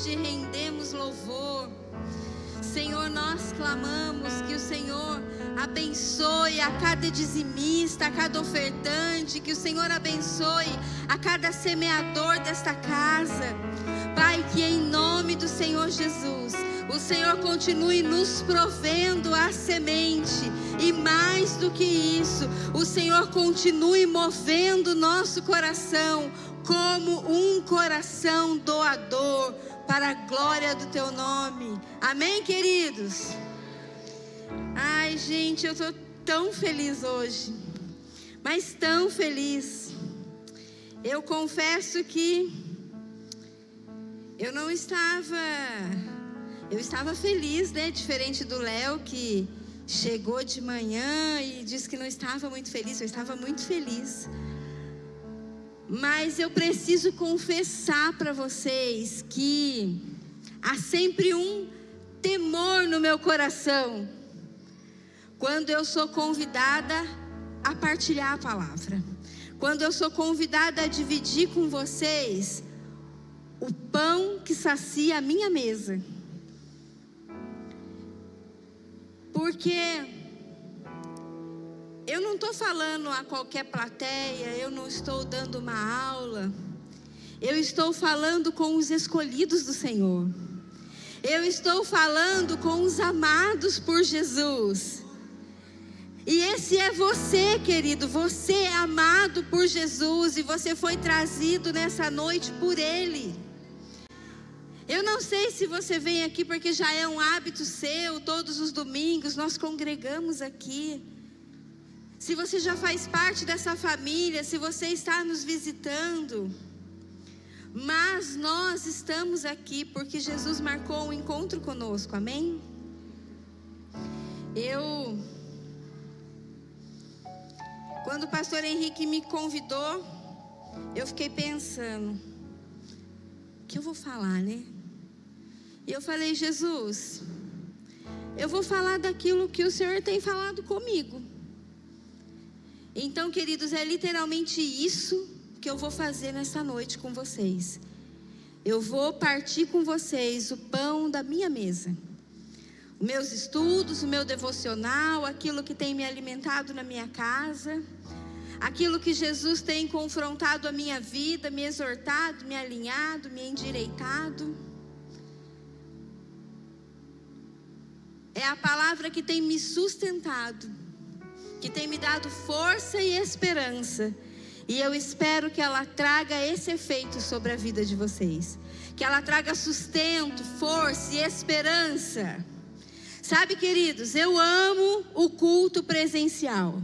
nós te rendemos louvor. Senhor, nós clamamos que o Senhor abençoe a cada dizimista, a cada ofertante, que o Senhor abençoe a cada semeador desta casa. Pai, que em nome do Senhor Jesus, o Senhor continue nos provendo a semente, e mais do que isso, o Senhor continue movendo nosso coração como um coração doador, para a glória do teu nome. Amém, queridos? Ai, gente, eu estou tão feliz hoje, mas tão feliz. Eu confesso que eu estava feliz, né? Diferente do Léo, que chegou de manhã e disse que não estava muito feliz. Eu estava muito feliz. Mas eu preciso confessar para vocês que há sempre um temor no meu coração quando eu sou convidada a partilhar a palavra, quando eu sou convidada a dividir com vocês o pão que sacia a minha mesa. Porque eu não estou falando a qualquer plateia, eu não estou dando uma aula. Eu estou falando com os escolhidos do Senhor. Eu estou falando com os amados por Jesus. E esse é você, querido. Você é amado por Jesus e você foi trazido nessa noite por Ele. Eu não sei se você vem aqui porque já é um hábito seu, todos os domingos nós congregamos aqui. Se você já faz parte dessa família, se você está nos visitando, mas nós estamos aqui porque Jesus marcou um encontro conosco, amém? Quando o pastor Henrique me convidou, eu fiquei pensando, o que eu vou falar, né? E eu falei, Jesus, eu vou falar daquilo que o Senhor tem falado comigo. Então, queridos, é literalmente isso que eu vou fazer nessa noite com vocês. Eu vou partir com vocês o pão da minha mesa. Os meus estudos, o meu devocional, aquilo que tem me alimentado na minha casa, aquilo que Jesus tem confrontado a minha vida, me exortado, me alinhado, me endireitado. É a palavra que tem me sustentado, que tem me dado força e esperança. E eu espero que ela traga esse efeito sobre a vida de vocês. Que ela traga sustento, força e esperança. Sabe, queridos, eu amo o culto presencial.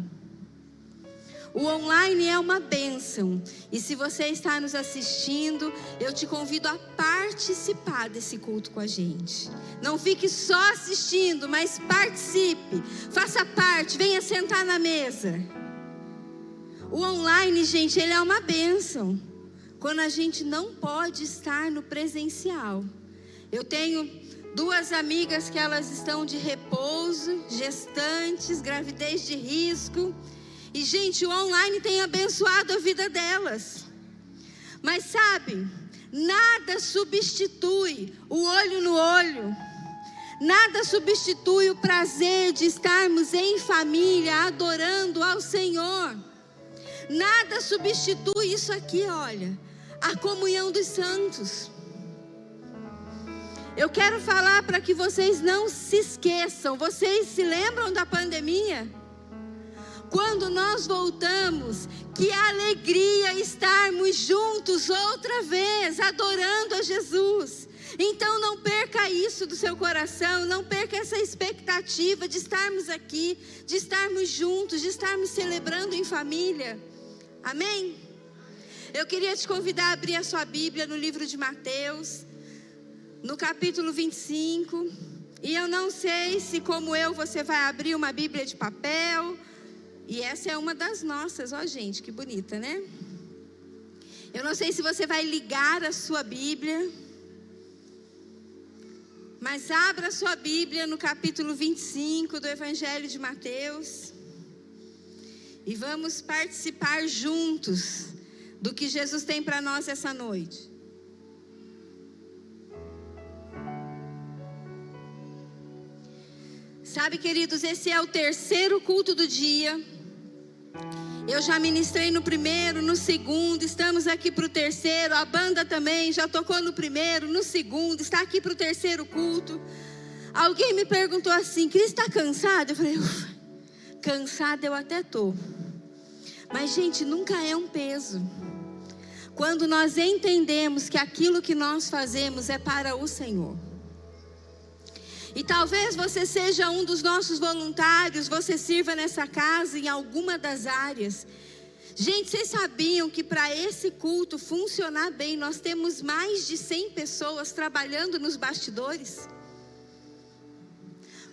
O online é uma bênção. E se você está nos assistindo, eu te convido a participar desse culto com a gente. Não fique só assistindo, mas participe. Faça parte, venha sentar na mesa. O online, gente, ele é uma bênção. Quando a gente não pode estar no presencial. Eu tenho 2 amigas que elas estão de repouso, gestantes, gravidez de risco. E, gente, o online tem abençoado a vida delas. Mas sabe, nada substitui o olho no olho. Nada substitui o prazer de estarmos em família, adorando ao Senhor. Nada substitui isso aqui, olha, a comunhão dos santos. Eu quero falar para que vocês não se esqueçam. Vocês se lembram da pandemia? Quando nós voltamos, que alegria estarmos juntos outra vez, adorando a Jesus. Então não perca isso do seu coração, não perca essa expectativa de estarmos aqui, de estarmos juntos, de estarmos celebrando em família. Amém? Eu queria te convidar a abrir a sua Bíblia no livro de Mateus, no capítulo 25. E eu não sei se, como eu, você vai abrir uma Bíblia de papel. E essa é uma das nossas, ó gente, que bonita, né? Eu não sei se você vai ligar a sua Bíblia, mas abra a sua Bíblia no capítulo 25 do Evangelho de Mateus. E vamos participar juntos do que Jesus tem para nós essa noite. Sabe, queridos, esse é o terceiro culto do dia. Eu já ministrei no primeiro, no segundo, estamos aqui para o terceiro. A banda também já tocou no primeiro, no segundo, está aqui para o terceiro culto. Alguém me perguntou assim: Cris, está cansada? Eu falei: cansada eu até estou. Mas, gente, nunca é um peso. Quando nós entendemos que aquilo que nós fazemos é para o Senhor. E talvez você seja um dos nossos voluntários, você sirva nessa casa em alguma das áreas. Gente, vocês sabiam que para esse culto funcionar bem, nós temos mais de 100 pessoas trabalhando nos bastidores?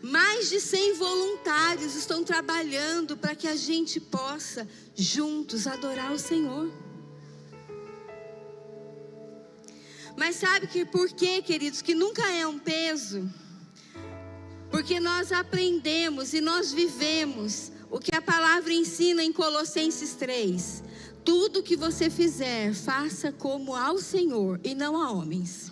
Mais de 100 voluntários estão trabalhando para que a gente possa juntos adorar o Senhor. Mas sabe que por quê, queridos, que nunca é um peso? Porque nós aprendemos e nós vivemos o que a palavra ensina em Colossenses 3. Tudo que você fizer, faça como ao Senhor e não a homens.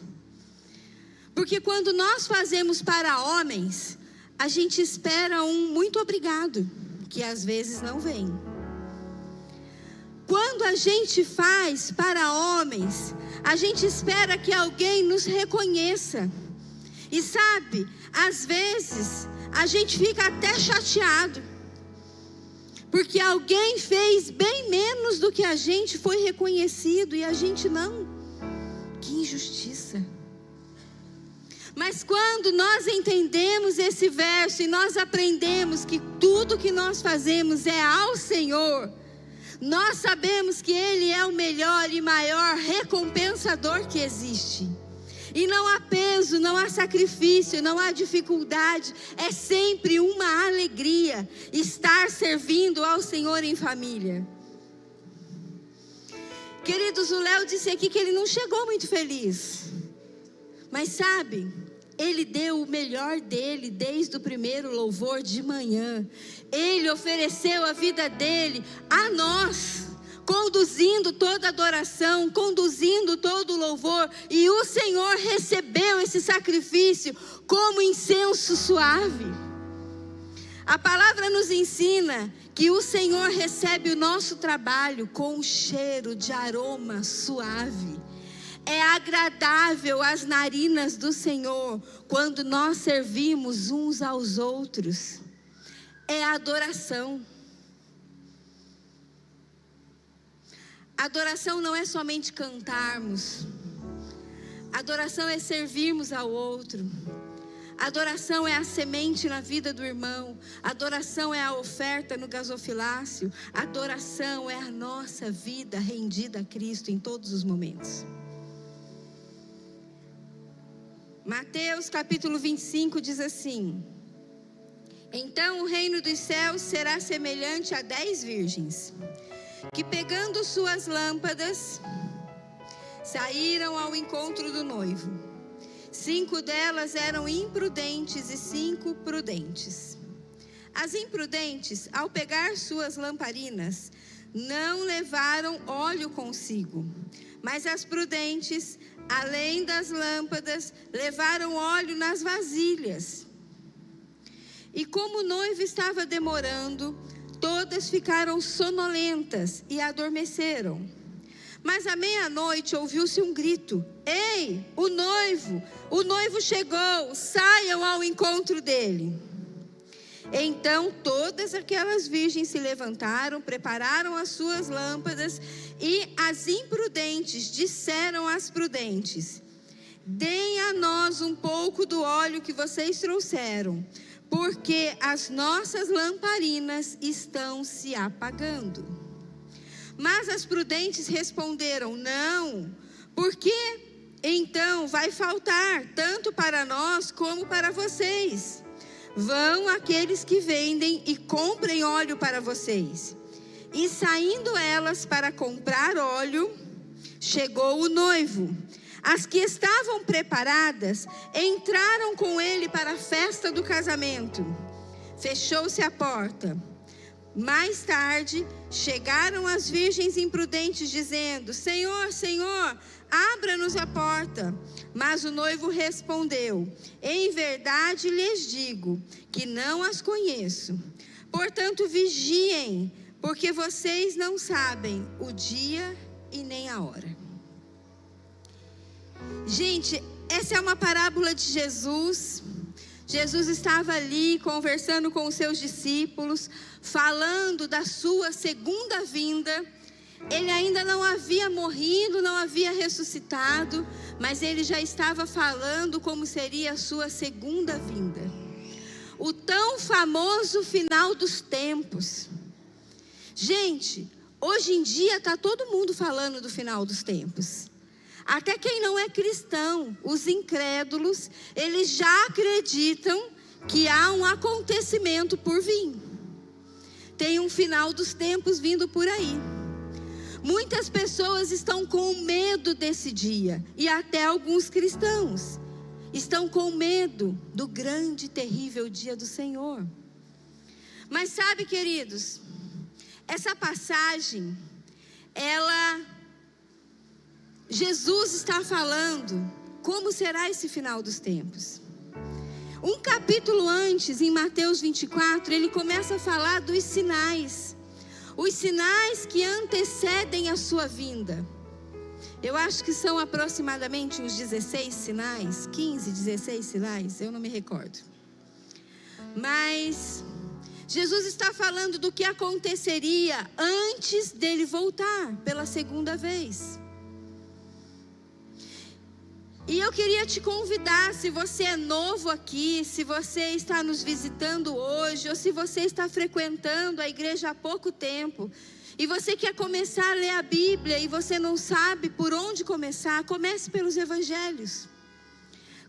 Porque quando nós fazemos para homens, a gente espera um muito obrigado, que às vezes não vem. Quando a gente faz para homens, a gente espera que alguém nos reconheça. E sabe, às vezes a gente fica até chateado, porque alguém fez bem menos do que a gente, foi reconhecido e a gente não. Que injustiça. Mas quando nós entendemos esse verso e nós aprendemos que tudo que nós fazemos é ao Senhor, nós sabemos que Ele é o melhor e maior recompensador que existe. E não há peso, não há sacrifício, não há dificuldade. É sempre uma alegria estar servindo ao Senhor em família. Queridos, o Léo disse aqui que ele não chegou muito feliz. Mas sabe, ele deu o melhor dele desde o primeiro louvor de manhã. Ele ofereceu a vida dele a nós, conduzindo toda a adoração, conduzindo todo o louvor, e o Senhor recebeu esse sacrifício como incenso suave. A palavra nos ensina que o Senhor recebe o nosso trabalho com um cheiro de aroma suave. É agradável às narinas do Senhor quando nós servimos uns aos outros. É adoração. Adoração não é somente cantarmos. Adoração é servirmos ao outro. Adoração é a semente na vida do irmão. Adoração é a oferta no gasofilácio. Adoração é a nossa vida rendida a Cristo em todos os momentos. Mateus capítulo 25 diz assim: então o reino dos céus será semelhante a 10 virgens, que pegando suas lâmpadas, saíram ao encontro do noivo. 5 delas eram imprudentes e 5 prudentes. As imprudentes, ao pegar suas lamparinas, não levaram óleo consigo. Mas as prudentes, além das lâmpadas, levaram óleo nas vasilhas. E como o noivo estava demorando, todas ficaram sonolentas e adormeceram. Mas à meia-noite ouviu-se um grito: ei, o noivo chegou, saiam ao encontro dele. Então todas aquelas virgens se levantaram, prepararam as suas lâmpadas, e as imprudentes disseram às prudentes: deem a nós um pouco do óleo que vocês trouxeram, porque as nossas lamparinas estão se apagando. Mas as prudentes responderam: não, porque então vai faltar tanto para nós como para vocês. Vão aqueles que vendem e comprem óleo para vocês. E saindo elas para comprar óleo, chegou o noivo. As que estavam preparadas entraram com ele para a festa do casamento. Fechou-se a porta. Mais tarde, chegaram as virgens imprudentes, dizendo: Senhor, Senhor, abra-nos a porta. Mas o noivo respondeu: Em verdade lhes digo que não as conheço. Portanto, vigiem, porque vocês não sabem o dia e nem a hora. Gente, essa é uma parábola de Jesus. Jesus estava ali conversando com os seus discípulos, falando da sua segunda vinda. Ele ainda não havia morrido, não havia ressuscitado, mas ele já estava falando como seria a sua segunda vinda. O tão famoso final dos tempos. Gente, hoje em dia está todo mundo falando do final dos tempos. Até quem não é cristão, os incrédulos, eles já acreditam que há um acontecimento por vir. Tem um final dos tempos vindo por aí. Muitas pessoas estão com medo desse dia, e até alguns cristãos estão com medo do grande e terrível dia do Senhor. Mas sabe, queridos, essa passagem, Jesus está falando como será esse final dos tempos. Um capítulo antes, em Mateus 24, ele começa a falar dos sinais. Os sinais que antecedem a sua vinda. Eu acho que são aproximadamente uns 16 sinais, 15, 16 sinais, eu não me recordo. Mas Jesus está falando do que aconteceria antes dele voltar pela segunda vez. E eu queria te convidar, se você é novo aqui, se você está nos visitando hoje, ou se você está frequentando a igreja há pouco tempo, e você quer começar a ler a Bíblia e você não sabe por onde começar, comece pelos evangelhos.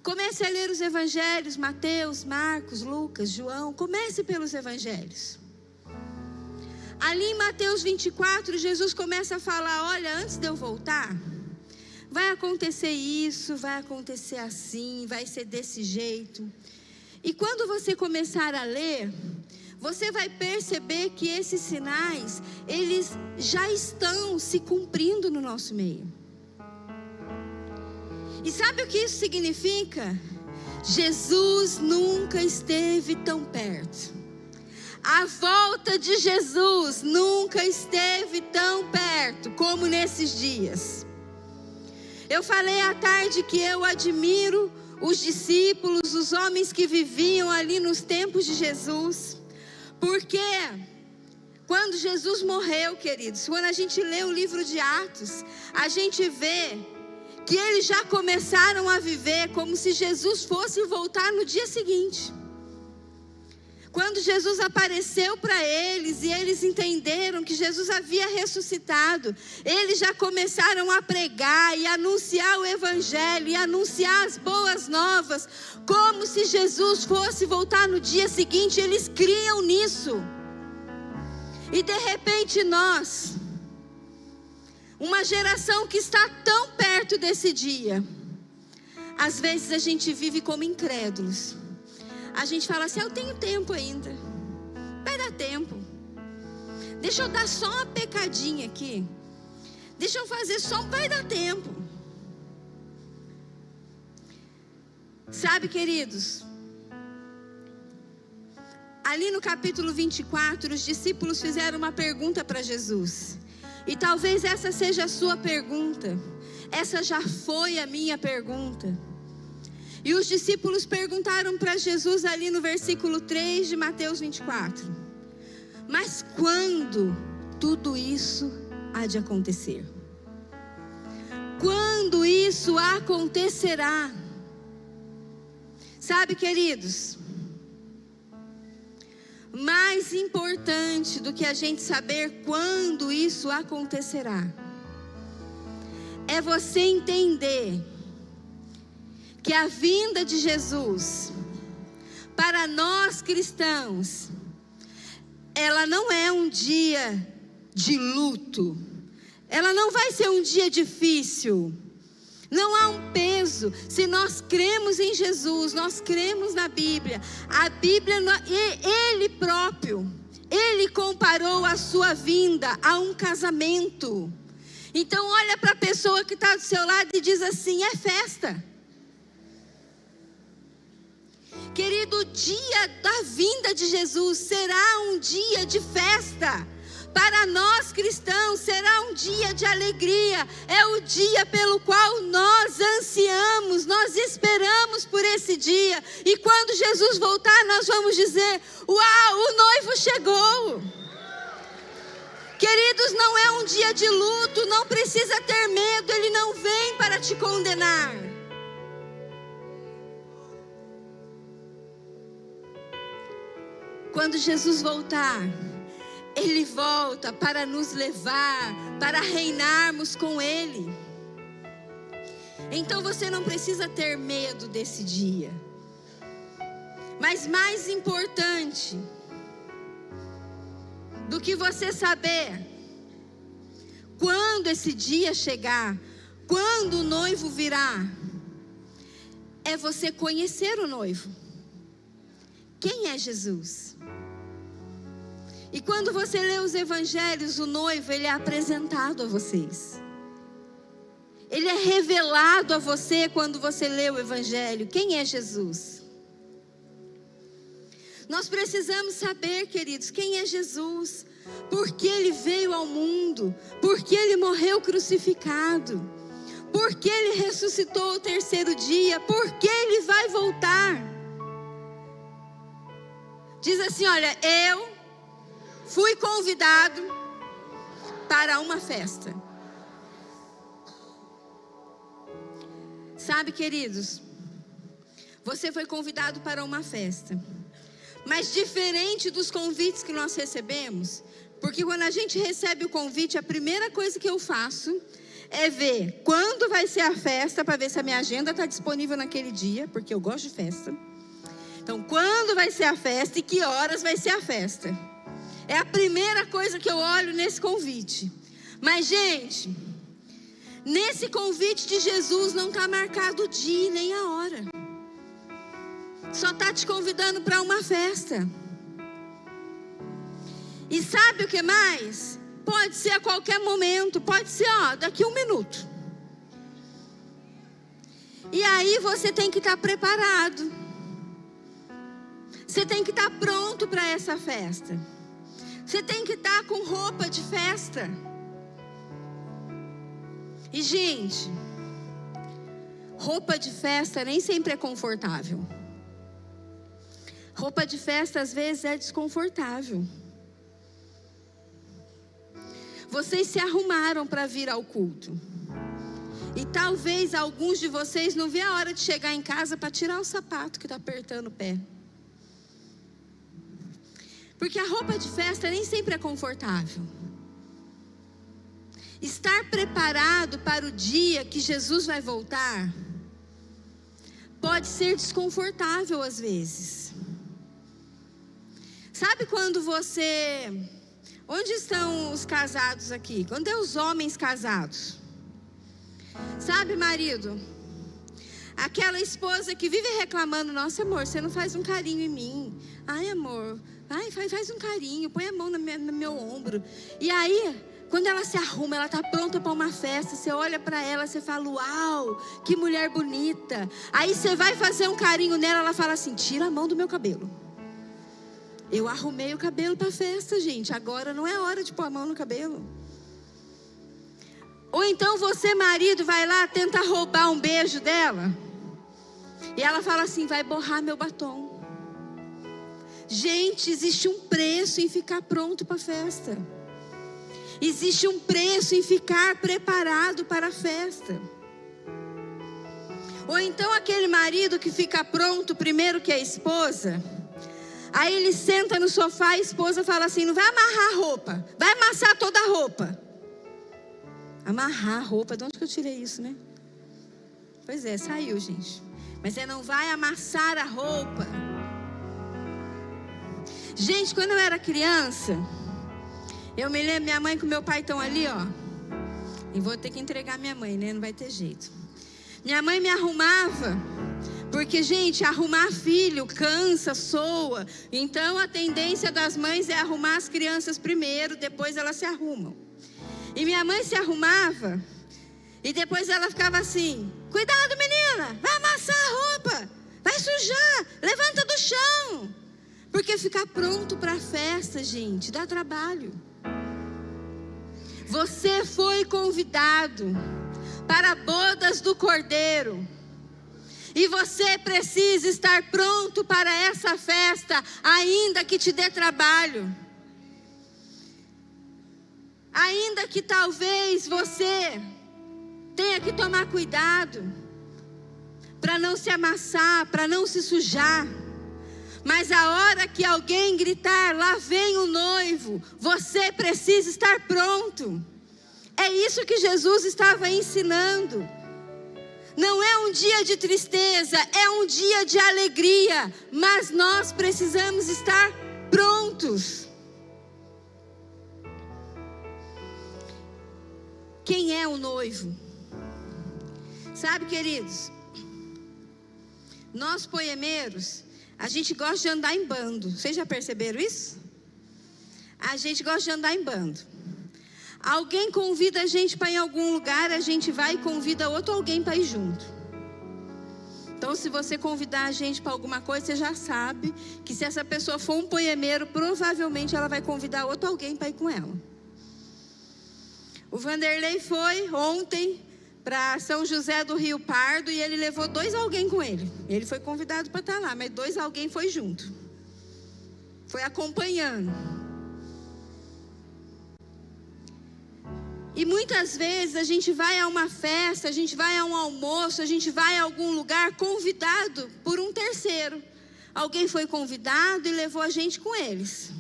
Comece a ler os evangelhos, Mateus, Marcos, Lucas, João, comece pelos evangelhos. Ali em Mateus 24, Jesus começa a falar: olha, antes de eu voltar, vai acontecer isso, vai acontecer assim, vai ser desse jeito. E quando você começar a ler, você vai perceber que esses sinais, eles já estão se cumprindo no nosso meio. E sabe o que isso significa? Jesus nunca esteve tão perto. A volta de Jesus nunca esteve tão perto como nesses dias. Eu falei à tarde que eu admiro os discípulos, os homens que viviam ali nos tempos de Jesus. Porque quando Jesus morreu, queridos, quando a gente lê o livro de Atos, a gente vê que eles já começaram a viver como se Jesus fosse voltar no dia seguinte. Quando Jesus apareceu para eles e eles entenderam que Jesus havia ressuscitado, eles já começaram a pregar e anunciar o evangelho e anunciar as boas novas, como se Jesus fosse voltar no dia seguinte. Eles criam nisso. E de repente nós, uma geração que está tão perto desse dia, às vezes a gente vive como incrédulos. A gente fala assim: eu tenho tempo ainda, vai dar tempo, deixa eu dar só uma pecadinha aqui, deixa eu fazer só, vai dar tempo. Sabe, queridos, ali no capítulo 24, os discípulos fizeram uma pergunta para Jesus. E talvez essa seja a sua pergunta, essa já foi a minha pergunta. E os discípulos perguntaram para Jesus ali no versículo 3 de Mateus 24: mas quando tudo isso há de acontecer? Quando isso acontecerá? Sabe, queridos, mais importante do que a gente saber quando isso acontecerá, é você entender que a vinda de Jesus, para nós cristãos, ela não é um dia de luto, ela não vai ser um dia difícil, não há um peso. Se nós cremos em Jesus, nós cremos na Bíblia, a Bíblia, Ele próprio, Ele comparou a sua vinda a um casamento. Então olha para a pessoa que está do seu lado e diz assim: é festa. Querido, o dia da vinda de Jesus será um dia de festa. Para nós cristãos será um dia de alegria. É o dia pelo qual nós ansiamos, nós esperamos por esse dia. E quando Jesus voltar, nós vamos dizer: uau, o noivo chegou. Queridos, não é um dia de luto, não precisa ter medo, Ele não vem para te condenar. Quando Jesus voltar, Ele volta para nos levar, para reinarmos com Ele. Então você não precisa ter medo desse dia. Mas mais importante do que você saber quando esse dia chegar, quando o noivo virá, é você conhecer o noivo. Quem é Jesus? E quando você lê os evangelhos, o noivo, ele é apresentado a vocês. Ele é revelado a você quando você lê o evangelho. Quem é Jesus? Nós precisamos saber, queridos, quem é Jesus. Por que Ele veio ao mundo? Por que Ele morreu crucificado? Por que Ele ressuscitou ao terceiro dia? Por que Ele vai voltar? Diz assim, olha, eu fui convidado para uma festa. Sabe, queridos, você foi convidado para uma festa. Mas diferente dos convites que nós recebemos, porque quando a gente recebe o convite, a primeira coisa que eu faço é ver quando vai ser a festa, para ver se a minha agenda está disponível naquele dia, porque eu gosto de festa. Então, quando vai ser a festa e que horas vai ser a festa? É a primeira coisa que eu olho nesse convite. Mas, gente, nesse convite de Jesus não está marcado o dia nem a hora. Só está te convidando para uma festa. E sabe o que mais? Pode ser a qualquer momento. Pode ser, daqui a 1 minuto. E aí você tem que estar preparado. Você tem que estar pronto para essa festa. Você tem que estar com roupa de festa. E, gente, roupa de festa nem sempre é confortável. Roupa de festa às vezes é desconfortável. Vocês se arrumaram para vir ao culto. E talvez alguns de vocês não vê a hora de chegar em casa para tirar o sapato que está apertando o pé. Porque a roupa de festa nem sempre é confortável. Estar preparado para o dia que Jesus vai voltar pode ser desconfortável às vezes. Sabe quando você... Onde estão os casados aqui? Quando é os homens casados? Sabe, marido? Aquela esposa que vive reclamando: nossa, amor, você não faz um carinho em mim. Ai, amor, faz um carinho, põe a mão no meu ombro. E aí, quando ela se arruma, ela está pronta para uma festa, você olha para ela, você fala: uau, que mulher bonita. Aí você vai fazer um carinho nela, ela fala assim: tira a mão do meu cabelo. Eu arrumei o cabelo para a festa, gente. Agora não é hora de pôr a mão no cabelo. Ou então você, marido, vai lá, tenta roubar um beijo dela. E ela fala assim: vai borrar meu batom. Gente, existe um preço em ficar pronto para a festa. Existe um preço em ficar preparado para a festa. Ou então aquele marido que fica pronto primeiro que a esposa. Aí ele senta no sofá, a esposa fala assim: não vai amarrar a roupa, vai amassar toda a roupa. Amarrar a roupa, de onde que eu tirei isso, né? Pois é, saiu, gente. Mas não vai amassar a roupa. Gente, quando eu era criança, eu me lembro, minha mãe com meu pai estão ali, E vou ter que entregar minha mãe, né? Não vai ter jeito. Minha mãe me arrumava Porque, gente, arrumar filho cansa, soa. Então a tendência das mães é arrumar as crianças primeiro, depois elas se arrumam. E minha mãe se arrumava e depois ela ficava assim: cuidado, menina, vai amassar a roupa, vai sujar, levanta do chão. Porque ficar pronto para a festa, gente, dá trabalho. Você foi convidado para bodas do Cordeiro. E você precisa estar pronto para essa festa, ainda que te dê trabalho. Ainda que talvez você tenha que tomar cuidado para não se amassar, para não se sujar. Mas a hora que alguém gritar, lá vem o noivo, você precisa estar pronto. É isso que Jesus estava ensinando. Não é um dia de tristeza, é um dia de alegria, mas nós precisamos estar prontos. Quem é o noivo? Sabe, queridos, nós poemeiros, a gente gosta de andar em bando. Vocês já perceberam isso? A gente gosta de andar em bando. Alguém convida a gente para ir em algum lugar, a gente vai e convida outro alguém para ir junto. Então, se você convidar a gente para alguma coisa, você já sabe que se essa pessoa for um poemeiro, provavelmente ela vai convidar outro alguém para ir com ela. O Vanderlei foi ontem para São José do Rio Pardo e ele levou 2 alguém com ele. Ele foi convidado para estar lá, mas 2 alguém foi junto. Foi acompanhando. E muitas vezes a gente vai a uma festa, a gente vai a um almoço, a gente vai a algum lugar convidado por um terceiro. Alguém foi convidado e levou a gente com eles.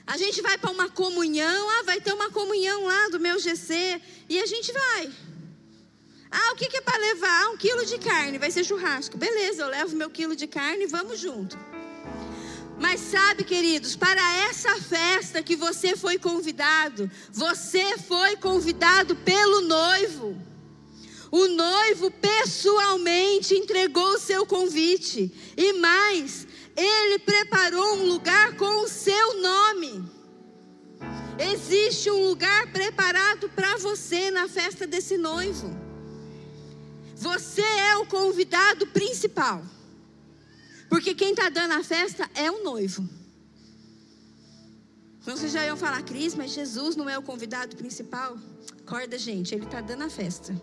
A gente vai para uma comunhão, vai ter uma comunhão lá do meu GC, e a gente vai. O que é para levar? 1 quilo de carne, vai ser churrasco. Beleza, eu levo meu quilo de carne e vamos junto. Mas sabe, queridos, para essa festa que você foi convidado pelo noivo. O noivo pessoalmente entregou o seu convite. E mais, ele preparou um lugar com o seu nome. Existe um lugar preparado para você na festa desse noivo. Você é o convidado principal. Porque quem está dando a festa é o noivo. Então vocês já iam falar: Cris, mas Jesus não é o convidado principal? Acorda, gente, ele está dando a festa.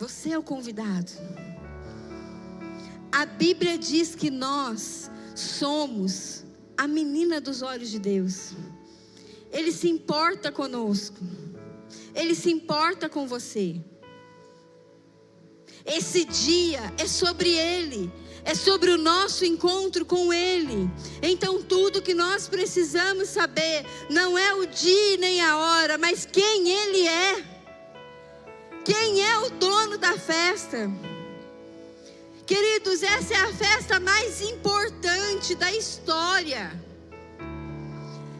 Você é o convidado. A Bíblia diz que nós somos a menina dos olhos de Deus. Ele se importa conosco. Ele se importa com você. Esse dia é sobre Ele. É sobre o nosso encontro com Ele. Então tudo que nós precisamos saber não é o dia nem a hora, mas quem Ele é. Quem é o dono da festa. Queridos, essa é a festa mais importante da história.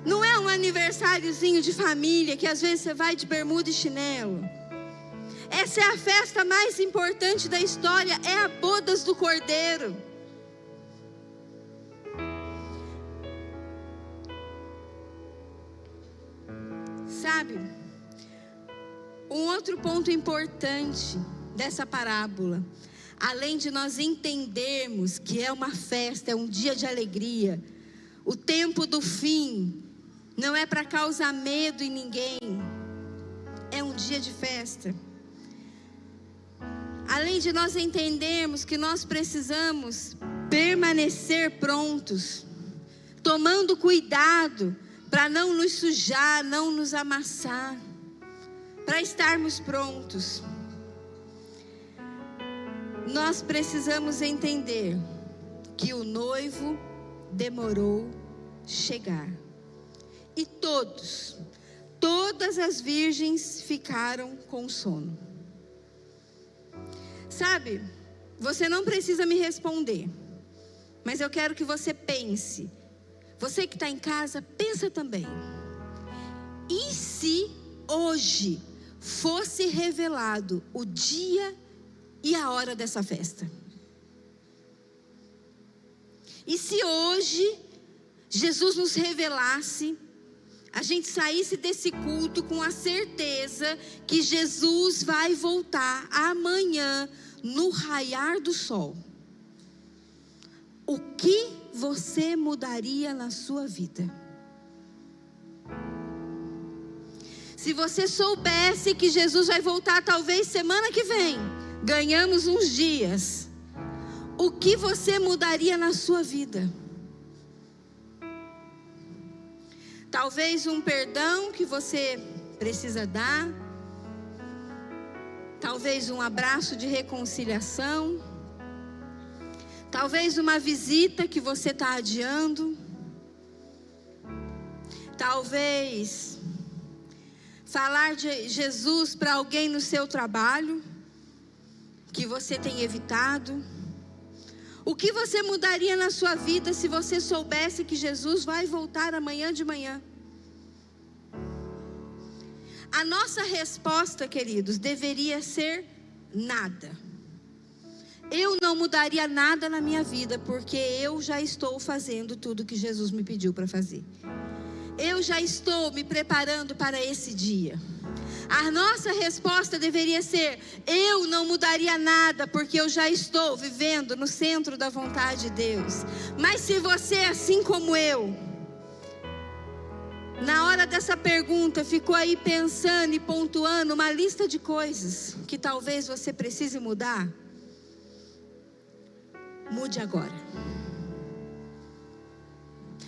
Não é um aniversáriozinho de família que às vezes você vai de bermuda e chinelo. Essa é a festa mais importante da história, é a bodas do Cordeiro. Sabe, um outro ponto importante dessa parábola, além de nós entendermos que é uma festa, é um dia de alegria, o tempo do fim não é para causar medo em ninguém, é um dia de festa. Além de nós entendermos que nós precisamos permanecer prontos, tomando cuidado para não nos sujar, não nos amassar, para estarmos prontos, nós precisamos entender que o noivo demorou chegar. E todas as virgens ficaram com sono. Sabe, você não precisa me responder, mas eu quero que você pense. Você que está em casa, pensa também. E se hoje fosse revelado o dia e a hora dessa festa? E se hoje Jesus nos revelasse, a gente saísse desse culto com a certeza que Jesus vai voltar amanhã no raiar do sol, o que você mudaria na sua vida? Se você soubesse que Jesus vai voltar talvez semana que vem, ganhamos uns dias, o que você mudaria na sua vida? Talvez um perdão que você precisa dar, talvez um abraço de reconciliação, talvez uma visita que você está adiando, talvez falar de Jesus para alguém no seu trabalho, que você tem evitado. O que você mudaria na sua vida se você soubesse que Jesus vai voltar amanhã de manhã? A nossa resposta, queridos, deveria ser nada. Eu não mudaria nada na minha vida, porque eu já estou fazendo tudo que Jesus me pediu para fazer. Eu já estou me preparando para esse dia. A nossa resposta deveria ser: eu não mudaria nada, porque eu já estou vivendo no centro da vontade de Deus. Mas se você, assim como eu, na hora dessa pergunta, ficou aí pensando e pontuando uma lista de coisas que talvez você precise mudar, mude agora.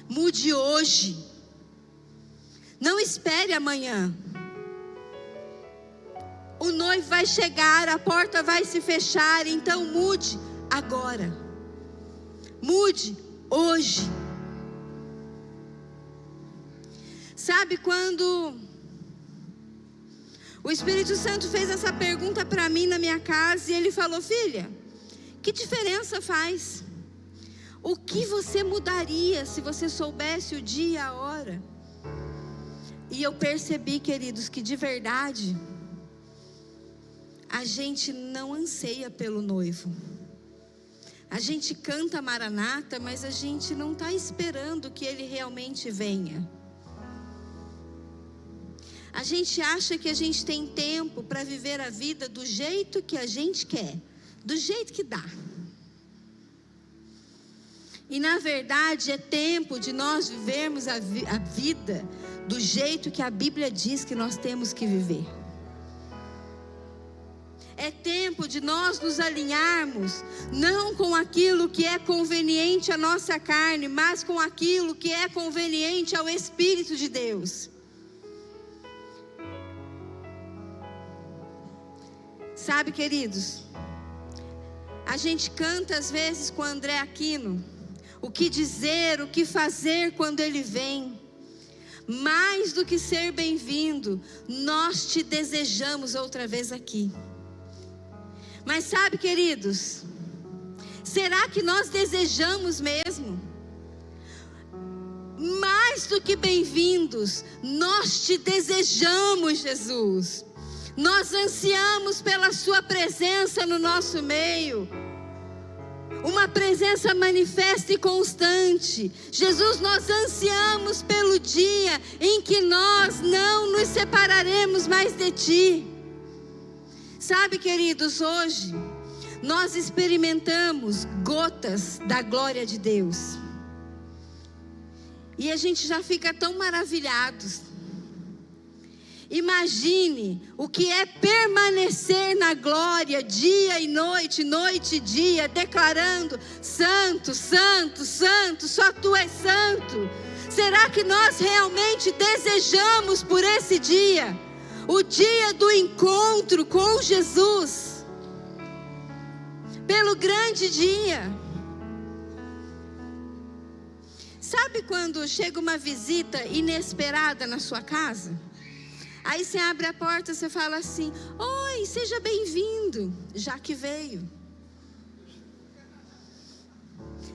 Mude hoje. Não espere amanhã. O noivo vai chegar, a porta vai se fechar, então mude agora. Mude hoje. Sabe quando o Espírito Santo fez essa pergunta para mim na minha casa, e ele falou: filha, que diferença faz? O que você mudaria se você soubesse o dia e a hora? E eu percebi, queridos, que de verdade a gente não anseia pelo noivo. A gente canta Maranata, mas a gente não está esperando que ele realmente venha. A gente acha que a gente tem tempo para viver a vida do jeito que a gente quer, do jeito que dá. E na verdade é tempo de nós vivermos a vida do jeito que a Bíblia diz que nós temos que viver. É tempo de nós nos alinharmos, não com aquilo que é conveniente à nossa carne, mas com aquilo que é conveniente ao Espírito de Deus. Sabe, queridos, a gente canta às vezes com André Aquino, o que dizer, o que fazer quando ele vem. Mais do que ser bem-vindo, nós te desejamos outra vez aqui. Mas sabe, queridos, será que nós desejamos mesmo? Mais do que bem-vindos, nós te desejamos, Jesus. Nós ansiamos pela sua presença no nosso meio. Uma presença manifesta e constante. Jesus, nós ansiamos pelo dia em que nós não nos separaremos mais de Ti. Sabe, queridos, hoje nós experimentamos gotas da glória de Deus. E a gente já fica tão maravilhados. Imagine o que é permanecer na glória dia e noite, noite e dia, declarando: Santo, Santo, Santo, só Tu és santo. Será que nós realmente desejamos por esse dia? O dia do encontro com Jesus, pelo grande dia. Sabe quando chega uma visita inesperada na sua casa? Aí você abre a porta, você fala assim: oi, seja bem-vindo, já que veio.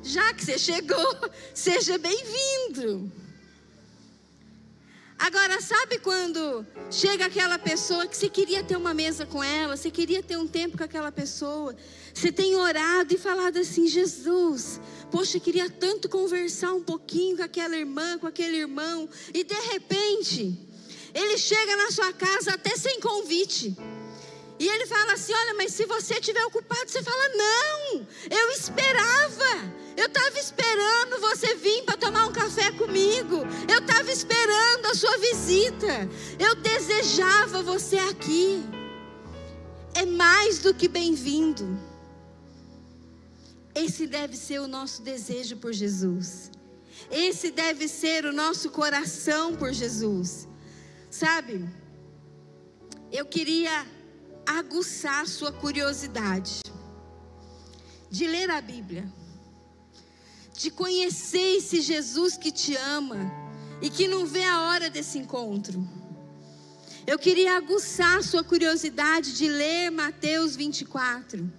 Já que você chegou, seja bem-vindo. Agora, sabe quando chega aquela pessoa que você queria ter uma mesa com ela, você queria ter um tempo com aquela pessoa, você tem orado e falado assim: Jesus, poxa, eu queria tanto conversar um pouquinho com aquela irmã, com aquele irmão, e de repente, ele chega na sua casa até sem convite, e ele fala assim: olha, mas se você estiver ocupado, você fala: não, eu esperava. Eu estava esperando você vir para tomar um café comigo. Eu estava esperando a sua visita. Eu desejava você aqui. É mais do que bem-vindo. Esse deve ser o nosso desejo por Jesus. Esse deve ser o nosso coração por Jesus. Sabe, eu queria aguçar a sua curiosidade de ler a Bíblia, de conhecer esse Jesus que te ama e que não vê a hora desse encontro. Eu queria aguçar a sua curiosidade de ler Mateus 24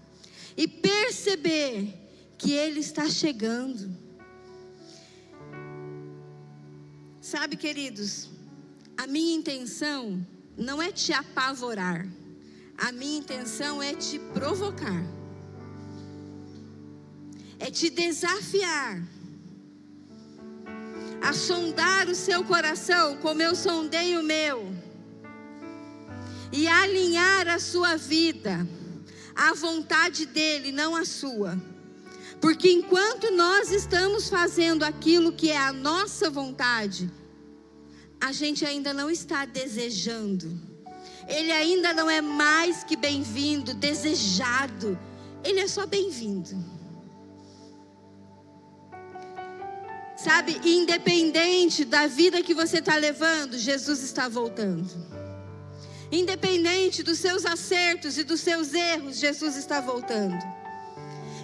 e perceber que Ele está chegando. Sabe, queridos, a minha intenção não é te apavorar, a minha intenção é te provocar. É te desafiar a sondar o seu coração como eu sondei o meu, e alinhar a sua vida à vontade dele, não à sua. Porque enquanto nós estamos fazendo aquilo que é a nossa vontade, a gente ainda não está desejando. Ele ainda não é mais que bem-vindo, desejado. Ele é só bem-vindo. Sabe, independente da vida que você está levando, Jesus está voltando. Independente dos seus acertos e dos seus erros, Jesus está voltando.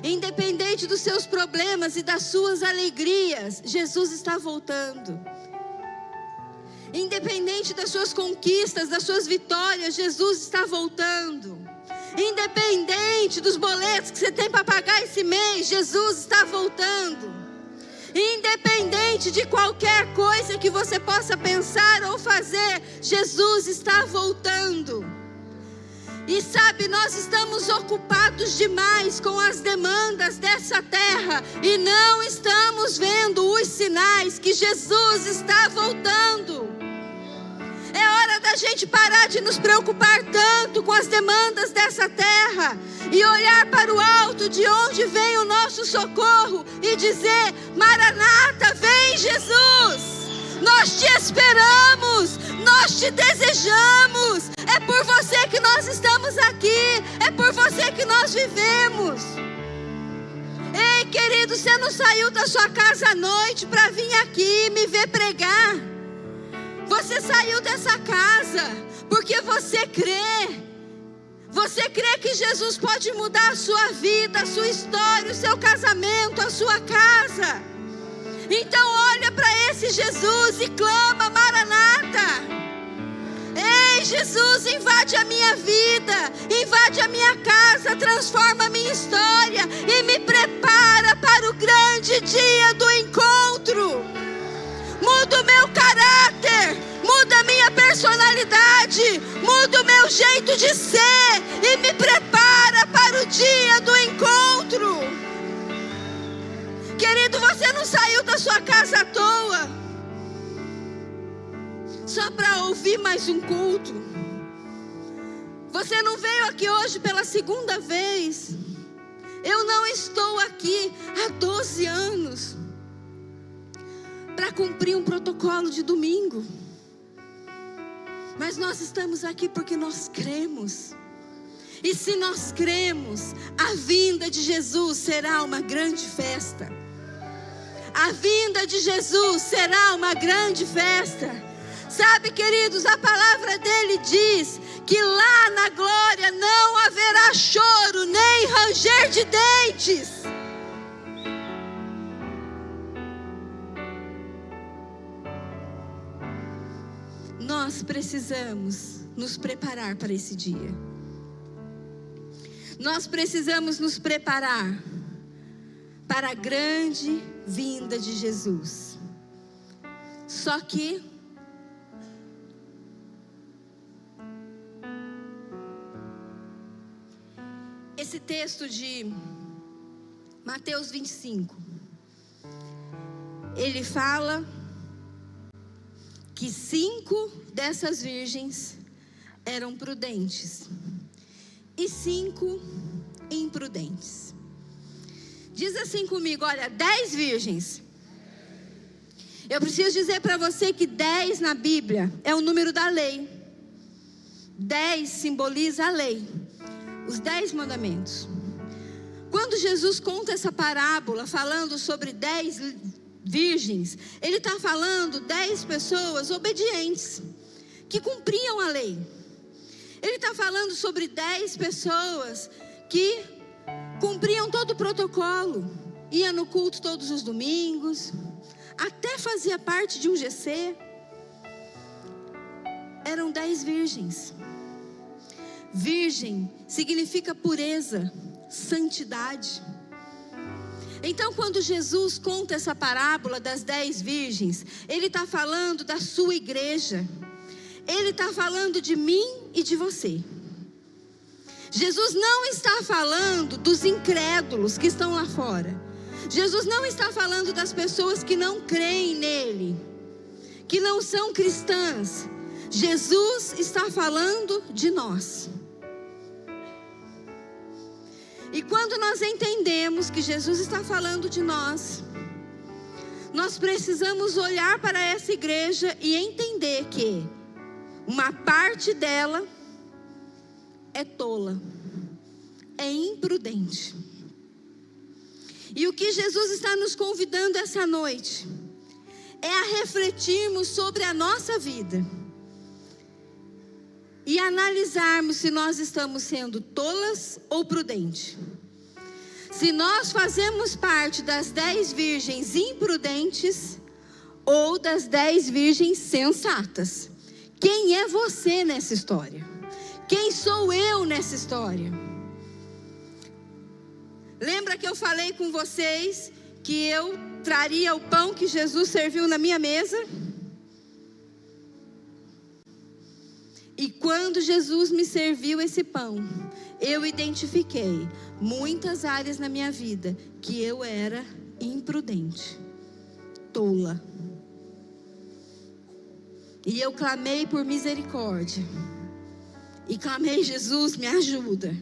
Independente dos seus problemas e das suas alegrias, Jesus está voltando. Independente das suas conquistas, das suas vitórias, Jesus está voltando. Independente dos boletos que você tem para pagar esse mês, Jesus está voltando. Independente de qualquer coisa que você possa pensar ou fazer, Jesus está voltando. E sabe, nós estamos ocupados demais com as demandas dessa terra e não estamos vendo os sinais que Jesus está voltando. É hora da gente parar de nos preocupar tanto com as demandas dessa terra e olhar para o alto, de onde vem o nosso socorro, e dizer: Maranata, vem Jesus! Nós te esperamos, nós te desejamos. É por você que nós estamos aqui, é por você que nós vivemos. Ei, querido, você não saiu da sua casa à noite para vir aqui me ver pregar. Você saiu dessa casa porque você crê. Você crê que Jesus pode mudar a sua vida, a sua história, o seu casamento, a sua casa. Então olha para esse Jesus e clama: Maranata. Ei, Jesus, invade a minha vida, invade a minha casa, transforma a minha história e me prepara para o grande dia do encontro. Muda o meu caráter, muda a minha personalidade, muda o meu jeito de ser e me prepara para o dia do encontro. Querido, você não saiu da sua casa à toa, só para ouvir mais um culto. Você não veio aqui hoje pela segunda vez. Eu não estou aqui há 12 anos para cumprir um protocolo de domingo. Mas nós estamos aqui porque nós cremos. E se nós cremos, a vinda de Jesus será uma grande festa. A vinda de Jesus será uma grande festa. Sabe, queridos, a palavra dele diz que lá na glória não haverá choro, nem ranger de dentes. Nós precisamos nos preparar para esse dia. Nós precisamos nos preparar para a grande vinda de Jesus. Só que Esse texto de Mateus 25, ele fala que 5 dessas virgens eram prudentes e 5 imprudentes. Diz assim comigo, olha, 10 virgens. Eu preciso dizer para você que 10 na Bíblia é o número da lei. 10 simboliza a lei, os 10 mandamentos. Quando Jesus conta essa parábola falando sobre 10 virgens, ele está falando 10 pessoas obedientes, que cumpriam a lei. Ele está falando sobre 10 pessoas que cumpriam todo o protocolo, ia no culto todos os domingos, até fazia parte de um GC. Eram 10 virgens. Virgem significa pureza, santidade. Então, quando Jesus conta essa parábola das 10 virgens, ele está falando da sua igreja. Ele está falando de mim e de você. Jesus não está falando dos incrédulos que estão lá fora. Jesus não está falando das pessoas que não creem nele, que não são cristãs. Jesus está falando de nós. E quando nós entendemos que Jesus está falando de nós, nós precisamos olhar para essa igreja e entender que uma parte dela é tola, é imprudente. E o que Jesus está nos convidando essa noite é a refletirmos sobre a nossa vida e analisarmos se nós estamos sendo tolas ou prudentes. Se nós fazemos parte das 10 virgens imprudentes ou das 10 virgens sensatas. Quem é você nessa história? Quem sou eu nessa história? Lembra que eu falei com vocês que eu traria o pão que Jesus serviu na minha mesa? E quando Jesus me serviu esse pão, eu identifiquei muitas áreas na minha vida que eu era imprudente, tola. E eu clamei por misericórdia. E clamei, Jesus, me ajuda.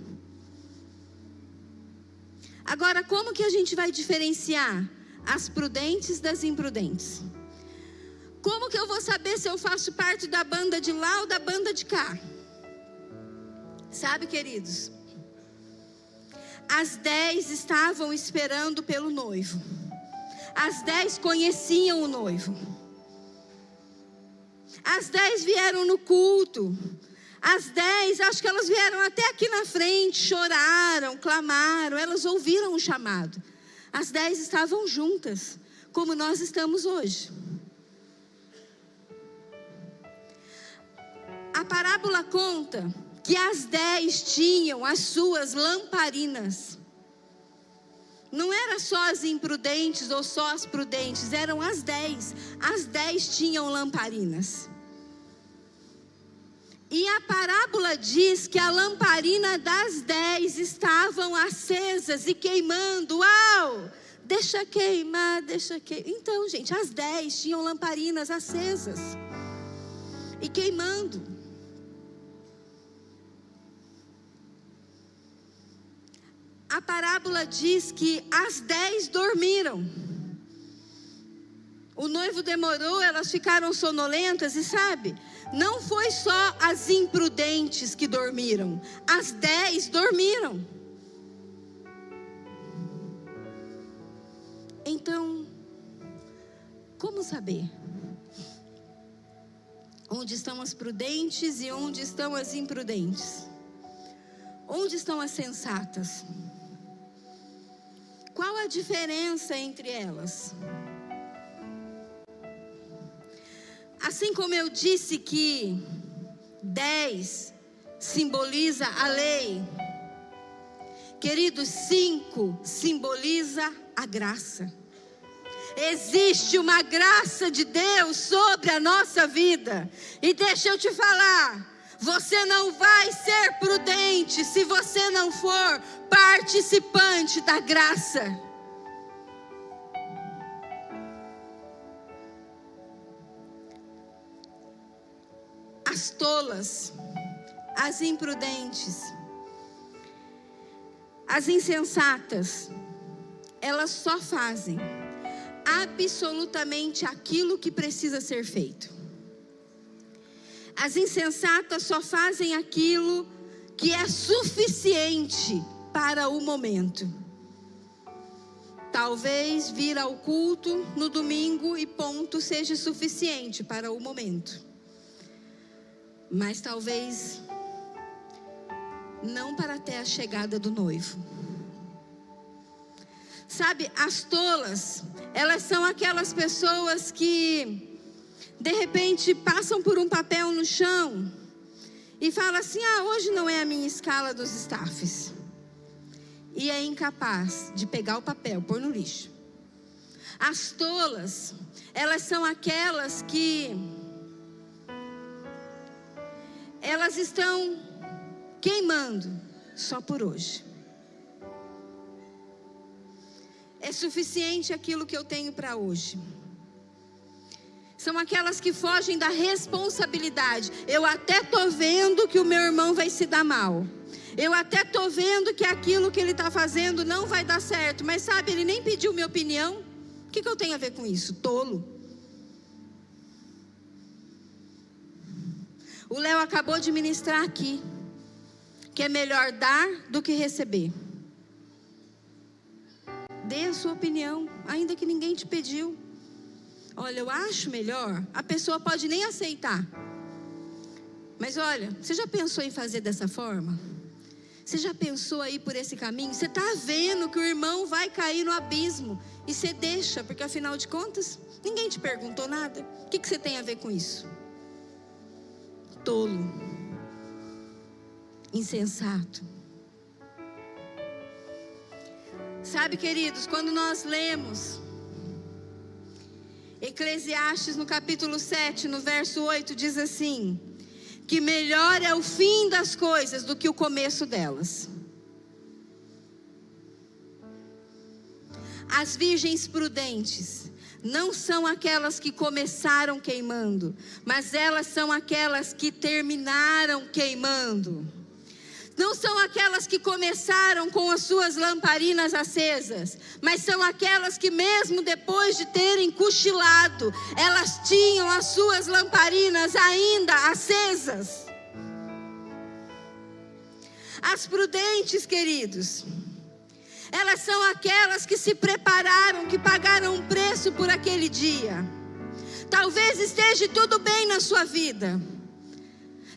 Agora, como que a gente vai diferenciar as prudentes das imprudentes? Como que eu vou saber se eu faço parte da banda de lá ou da banda de cá? Sabe, queridos? As 10 estavam esperando pelo noivo. As 10 conheciam o noivo. As 10 vieram no culto. As 10, acho que elas vieram até aqui na frente, choraram, clamaram, elas ouviram o chamado. As 10 estavam juntas, como nós estamos hoje. A parábola conta que as 10 tinham as suas lamparinas. Não era só as imprudentes ou só as prudentes, eram as 10. As 10 tinham lamparinas. E a parábola diz que a lamparina das 10 estavam acesas e queimando. Uau! Deixa queimar, deixa queimar. Então, gente, as 10 tinham lamparinas acesas e queimando. A parábola diz que as 10 dormiram. O noivo demorou, elas ficaram sonolentas e sabe, não foi só as imprudentes que dormiram, as 10 dormiram. Então, como saber onde estão as prudentes e onde estão as imprudentes? Onde estão as sensatas? Qual a diferença entre elas? Assim como eu disse que 10 simboliza a lei, queridos, 5 simboliza a graça. Existe uma graça de Deus sobre a nossa vida. E deixa eu te falar, Você não vai ser prudente se você não for participante da graça. As tolas, as imprudentes, as insensatas, elas só fazem absolutamente aquilo que precisa ser feito. As insensatas só fazem aquilo que é suficiente para o momento. Talvez vir ao culto no domingo e ponto seja suficiente para o momento. Mas talvez não para até a chegada do noivo. Sabe, as tolas, elas são aquelas pessoas que de repente passam por um papel no chão e falam assim: hoje não é a minha escala dos staffs. E é incapaz de pegar o papel, pôr no lixo. As tolas, elas são aquelas que elas estão queimando só por hoje. É suficiente aquilo que eu tenho para hoje. São aquelas que fogem da responsabilidade. Eu até estou vendo que o meu irmão vai se dar mal. Eu até estou vendo que aquilo que ele está fazendo não vai dar certo. Mas sabe, ele nem pediu minha opinião. O que eu tenho a ver com isso? Tolo. O Léo acabou de ministrar aqui que é melhor dar do que receber. Dê a sua opinião, ainda que ninguém te pediu. Olha, eu acho melhor. A pessoa pode nem aceitar. Mas olha, você já pensou em fazer dessa forma? Você já pensou aí por esse caminho? Você está vendo que o irmão vai cair no abismo e você deixa, porque afinal de contas, ninguém te perguntou nada. O que você tem a ver com isso? Tolo, insensato. Sabe, queridos, quando nós lemos Eclesiastes no capítulo 7, no verso 8, diz assim: que melhor é o fim das coisas do que o começo delas. As virgens prudentes não são aquelas que começaram queimando, mas elas são aquelas que terminaram queimando. Não são aquelas que começaram com as suas lamparinas acesas, mas são aquelas que mesmo depois de terem cochilado, elas tinham as suas lamparinas ainda acesas. As prudentes, queridos, elas são aquelas que se prepararam, que pagaram um preço por aquele dia. Talvez esteja tudo bem na sua vida.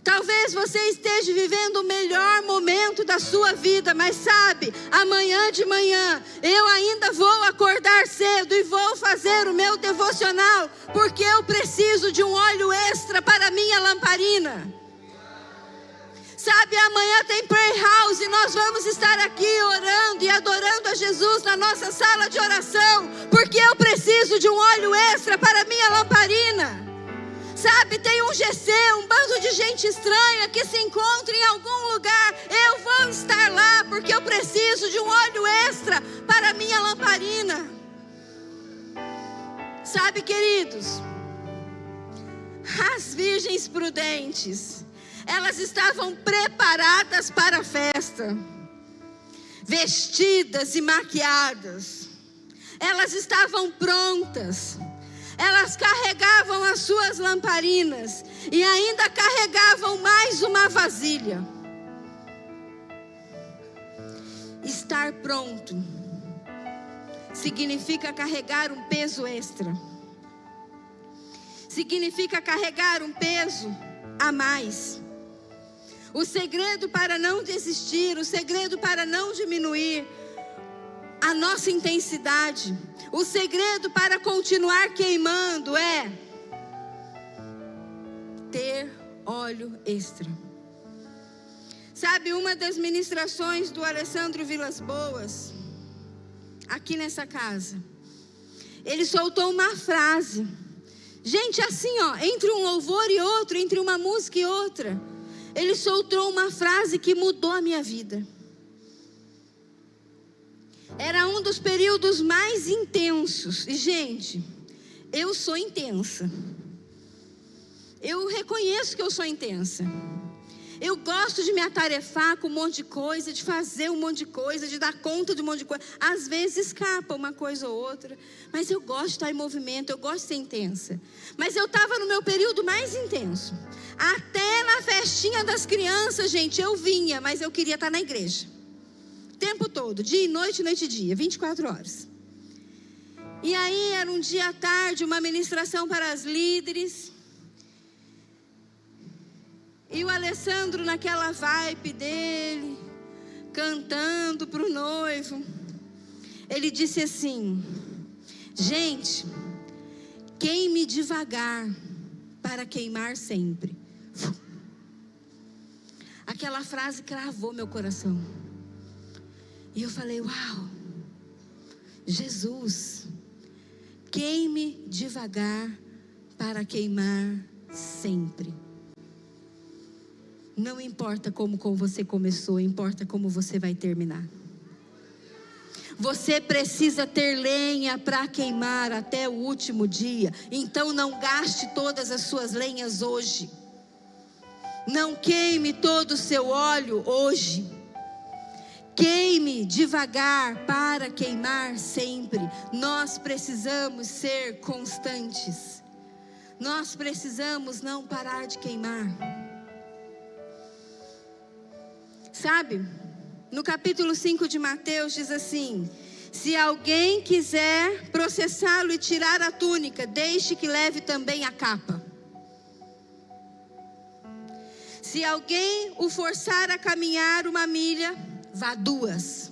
Talvez você esteja vivendo o melhor momento da sua vida, mas sabe, amanhã de manhã eu ainda vou acordar cedo e vou fazer o meu devocional, porque eu preciso de um óleo extra para a minha lamparina. Sabe, amanhã tem prayer house e nós vamos estar aqui orando e adorando a Jesus na nossa sala de oração, porque eu preciso de um óleo extra para a minha lamparina. Sabe, tem um GC, um bando de gente estranha que se encontra em algum lugar. Eu vou estar lá porque eu preciso de um óleo extra para a minha lamparina. Sabe, queridos, as virgens prudentes, elas estavam preparadas para a festa, vestidas e maquiadas. Elas estavam prontas. Elas carregavam as suas lamparinas e ainda carregavam mais uma vasilha. Estar pronto significa carregar um peso extra. Significa carregar um peso a mais. O segredo para não desistir, o segredo para não diminuir a nossa intensidade, o segredo para continuar queimando é ter óleo extra. Sabe, uma das ministrações do Alessandro Vilas Boas, aqui nessa casa, ele soltou uma frase. Gente, assim, entre um louvor e outro, entre uma música e outra, ele soltou uma frase que mudou a minha vida. Era um dos períodos mais intensos. E, gente, eu sou intensa. Eu reconheço que eu sou intensa. Eu gosto de me atarefar com um monte de coisa, de fazer um monte de coisa, de dar conta de um monte de coisa. Às vezes escapa uma coisa ou outra, mas eu gosto de estar em movimento, eu gosto de ser intensa. Mas eu estava no meu período mais intenso. Até na festinha das crianças, gente, eu vinha, mas eu queria estar na igreja. O tempo todo, dia e noite e dia, 24 horas. E aí era um dia à tarde, uma ministração para as líderes. E o Alessandro naquela vibe dele, cantando para o noivo. Ele disse assim: gente, queime devagar para queimar sempre. Aquela frase cravou meu coração. E eu falei: uau, Jesus, queime devagar para queimar sempre. Não importa como você começou, importa como você vai terminar. Você precisa ter lenha para queimar até o último dia. Então não gaste todas as suas lenhas hoje. Não queime todo o seu óleo hoje. Queime devagar para queimar sempre. Nós precisamos ser constantes. Nós precisamos não parar de queimar. Sabe, no capítulo 5 de Mateus diz assim: se alguém quiser processá-lo e tirar a túnica, deixe que leve também a capa. Se alguém o forçar a caminhar 1 milha, vá 2.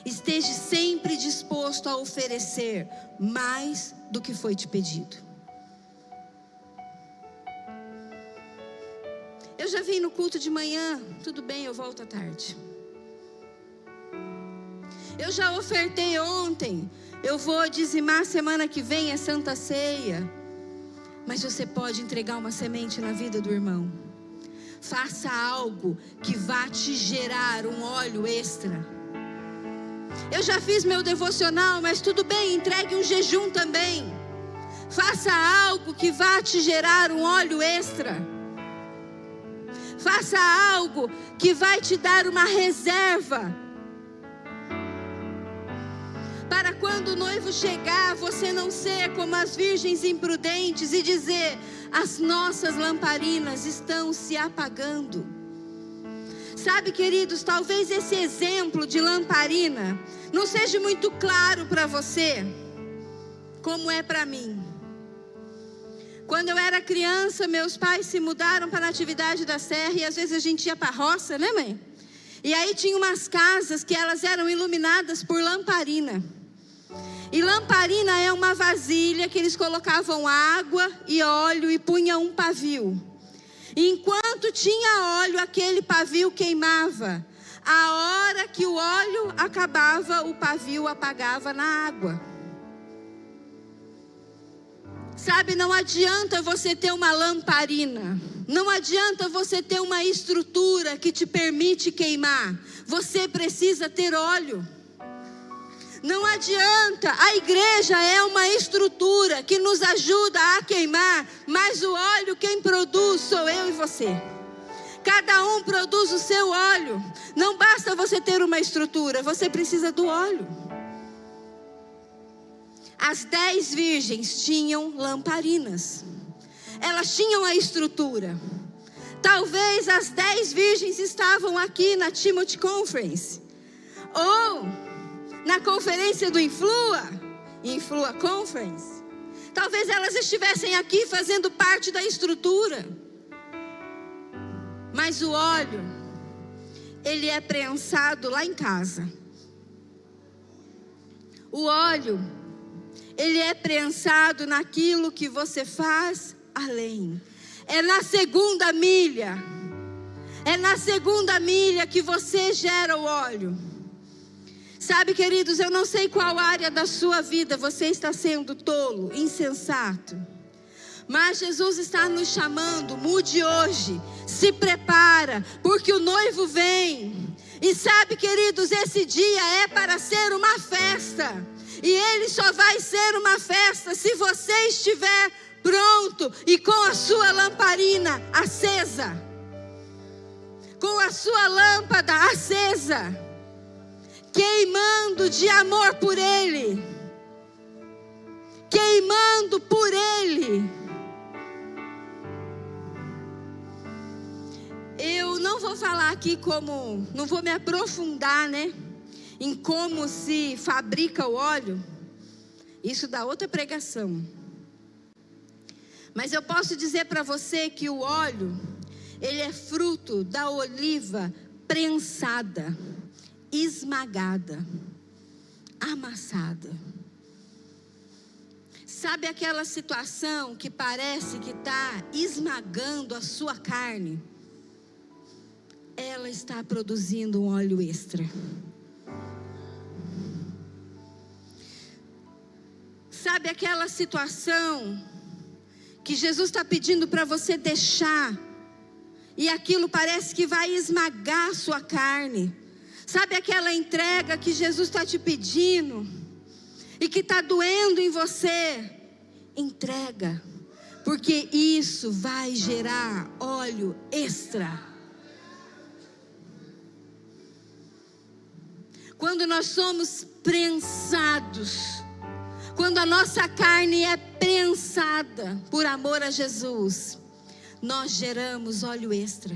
Esteja sempre disposto a oferecer mais do que foi te pedido. Eu já vim no culto de manhã, tudo bem, eu volto à tarde. Eu já ofertei ontem, eu vou dizimar semana que vem, é Santa Ceia. Mas você pode entregar uma semente na vida do irmão. Faça algo que vá te gerar um óleo extra. Eu já fiz meu devocional, mas tudo bem, entregue um jejum também. Faça algo que vá te gerar um óleo extra. Faça algo que vai te dar uma reserva. Para quando o noivo chegar, você não ser como as virgens imprudentes e dizer: as nossas lamparinas estão se apagando. Sabe, queridos, talvez esse exemplo de lamparina não seja muito claro para você, como é para mim. Quando eu era criança, meus pais se mudaram para a Natividade da Serra e às vezes a gente ia para a roça, né, mãe? E aí tinha umas casas que elas eram iluminadas por lamparina. E lamparina é uma vasilha que eles colocavam água e óleo e punham um pavio. E enquanto tinha óleo, aquele pavio queimava. A hora que o óleo acabava, o pavio apagava na água. Sabe, não adianta você ter uma lamparina, não adianta você ter uma estrutura que te permite queimar. Você precisa ter óleo. Não adianta, a igreja é uma estrutura que nos ajuda a queimar, mas o óleo quem produz sou eu e você. Cada um produz o seu óleo. Não basta você ter uma estrutura, você precisa do óleo. As 10 virgens tinham lamparinas. Elas tinham a estrutura. Talvez as 10 virgens estavam aqui na Timothy Conference. Ou na conferência do Influa Conference. Talvez elas estivessem aqui fazendo parte da estrutura. Mas o óleo, ele é prensado lá em casa. O óleo, ele é prensado naquilo que você faz além. É na segunda milha. É na segunda milha que você gera o óleo. Sabe, queridos, eu não sei qual área da sua vida você está sendo tolo, insensato. Mas Jesus está nos chamando, mude hoje, se prepara, porque o noivo vem. E sabe, queridos, esse dia é para ser uma festa. E ele só vai ser uma festa se você estiver pronto e com a sua lamparina acesa. Com a sua lâmpada acesa. Queimando de amor por ele. Queimando por ele. Eu não vou falar aqui não vou me aprofundar, em como se fabrica o óleo. Isso dá outra pregação. Mas eu posso dizer para você que o óleo, ele é fruto da oliva prensada, esmagada, amassada. Sabe aquela situação que parece que está esmagando a sua carne? Ela está produzindo um óleo extra. Sabe aquela situação que Jesus está pedindo para você deixar, e aquilo parece que vai esmagar a sua carne? Sabe aquela entrega que Jesus está te pedindo, e que está doendo em você? Entrega, porque isso vai gerar óleo extra. Quando nós somos prensados, quando a nossa carne é prensada por amor a Jesus, nós geramos óleo extra.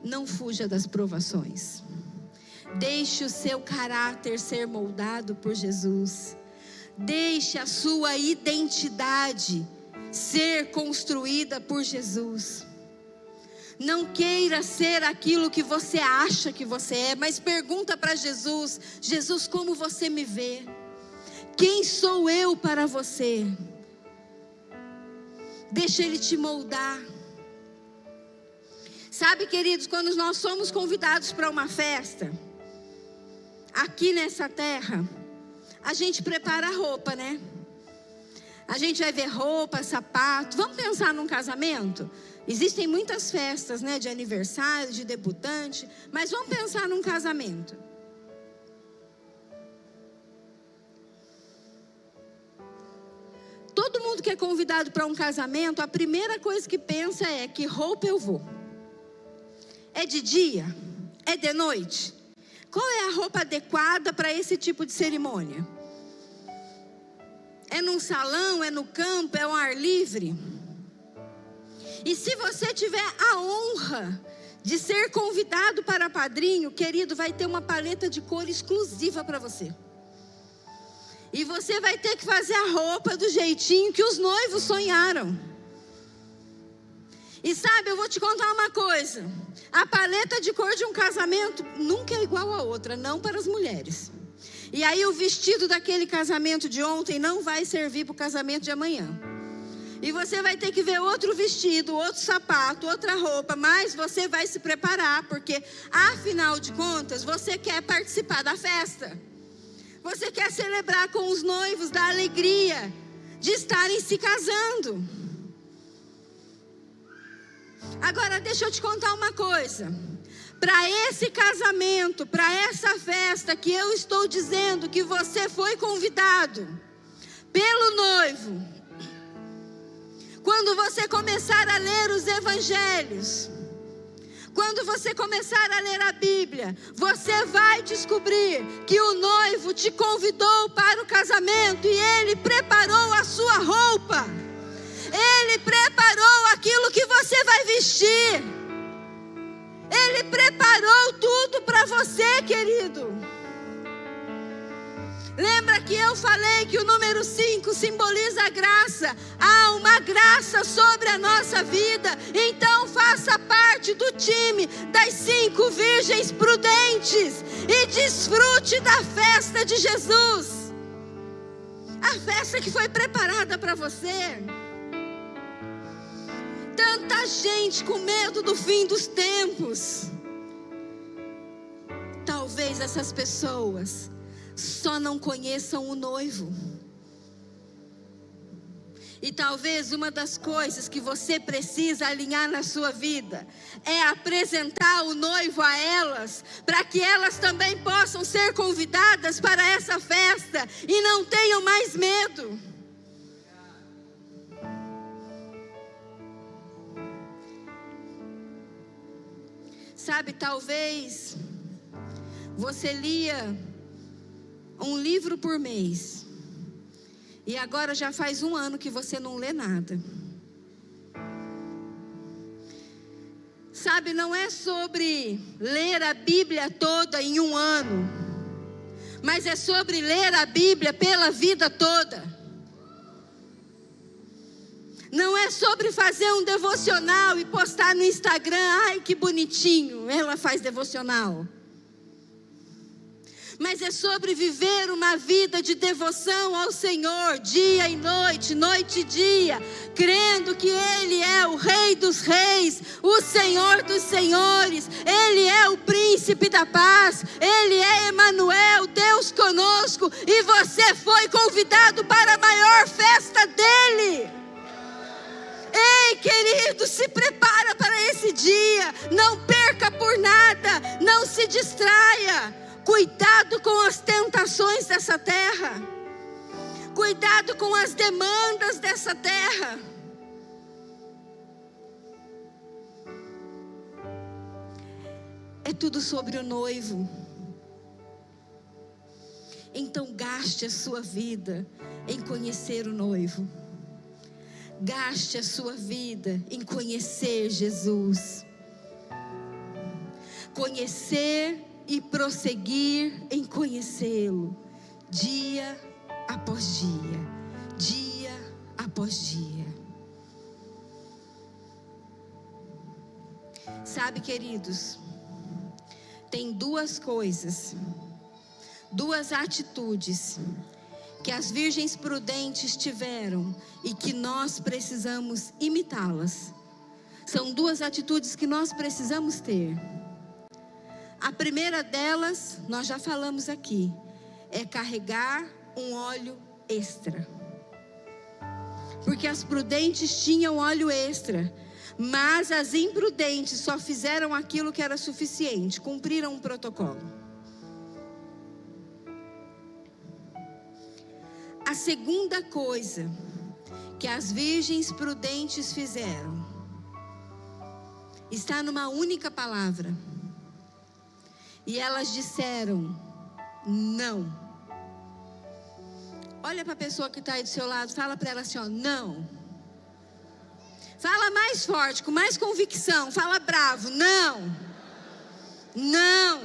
Não fuja das provações. Deixe o seu caráter ser moldado por Jesus. Deixe a sua identidade ser construída por Jesus. Não queira ser aquilo que você acha que você é, mas pergunta para Jesus: Jesus, como você me vê? Quem sou eu para você? Deixa Ele te moldar. Sabe, queridos, quando nós somos convidados para uma festa, aqui nessa terra, a gente prepara a roupa, A gente vai ver roupa, sapato. Vamos pensar num casamento? Existem muitas festas, de aniversário, de debutante, mas vamos pensar num casamento. Todo mundo que é convidado para um casamento, a primeira coisa que pensa é: que roupa eu vou? É de dia? É de noite? Qual é a roupa adequada para esse tipo de cerimônia? É num salão? É no campo? É ao ar livre? E se você tiver a honra de ser convidado para padrinho, querido, vai ter uma paleta de cor exclusiva para você. E você vai ter que fazer a roupa do jeitinho que os noivos sonharam. E sabe, eu vou te contar uma coisa: a paleta de cor de um casamento nunca é igual a outra, não para as mulheres. E aí o vestido daquele casamento de ontem não vai servir para o casamento de amanhã. E você vai ter que ver outro vestido, outro sapato, outra roupa, mas você vai se preparar, porque afinal de contas você quer participar da festa. Você quer celebrar com os noivos da alegria de estarem se casando. Agora deixa eu te contar uma coisa. Para esse casamento, para essa festa que eu estou dizendo que você foi convidado pelo noivo, quando você começar a ler os evangelhos, quando você começar a ler a Bíblia, você vai descobrir que o noivo te convidou para o casamento e ele preparou a sua roupa. Ele preparou aquilo que você vai vestir. Ele preparou tudo para você, querido. Lembra que eu falei que o número 5 simboliza a graça? Há uma graça sobre a nossa vida. Então faça parte do time das 5 virgens prudentes e desfrute da festa de Jesus. A festa que foi preparada para você. Tanta gente com medo do fim dos tempos. Talvez essas pessoas só não conheçam o noivo. E talvez uma das coisas que você precisa alinhar na sua vida é apresentar o noivo a elas, para que elas também possam ser convidadas para essa festa e não tenham mais medo. Sabe, talvez você lia um livro por mês. E agora já faz 1 ano que você não lê nada. Sabe, não é sobre ler a Bíblia toda em 1 ano, mas é sobre ler a Bíblia pela vida toda. Não é sobre fazer um devocional e postar no Instagram, ai que bonitinho, ela faz devocional. Mas é sobre viver uma vida de devoção ao Senhor, dia e noite, noite e dia, crendo que Ele é o Rei dos Reis, o Senhor dos Senhores, Ele é o Príncipe da Paz, Ele é Emanuel, Deus conosco, e você foi convidado para a maior festa dEle. Ei, querido, se prepara para esse dia, não perca por nada, não se distraia. Cuidado com as tentações dessa terra. Cuidado com as demandas dessa terra. É tudo sobre o noivo. Então gaste a sua vida em conhecer o noivo. Gaste a sua vida em conhecer Jesus. Conhecer e prosseguir em conhecê-lo, dia após dia, dia após dia. Sabe, queridos, tem 2 coisas, 2 atitudes que as virgens prudentes tiveram e que nós precisamos imitá-las. São 2 atitudes que nós precisamos ter. A primeira delas, nós já falamos aqui, é carregar um óleo extra. Porque as prudentes tinham óleo extra, mas as imprudentes só fizeram aquilo que era suficiente, cumpriram um protocolo. A segunda coisa que as virgens prudentes fizeram está numa única palavra. E elas disseram não. Olha para a pessoa que está aí do seu lado, fala para ela assim, ó, não. Fala mais forte, com mais convicção, fala bravo, não. Não.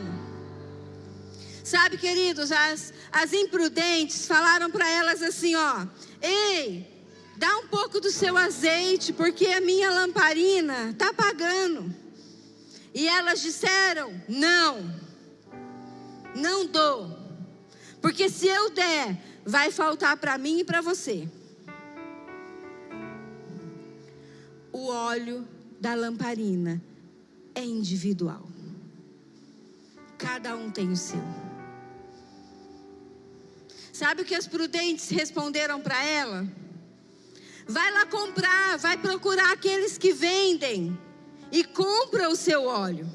Sabe, queridos, as imprudentes falaram para elas assim, ó, ei, dá um pouco do seu azeite, porque a minha lamparina está apagando. E elas disseram, não dou, porque se eu der, vai faltar para mim e para você. O óleo da lamparina é individual. Cada um tem o seu. Sabe o que as prudentes responderam para ela? Vai lá comprar, vai procurar aqueles que vendem e compra o seu óleo.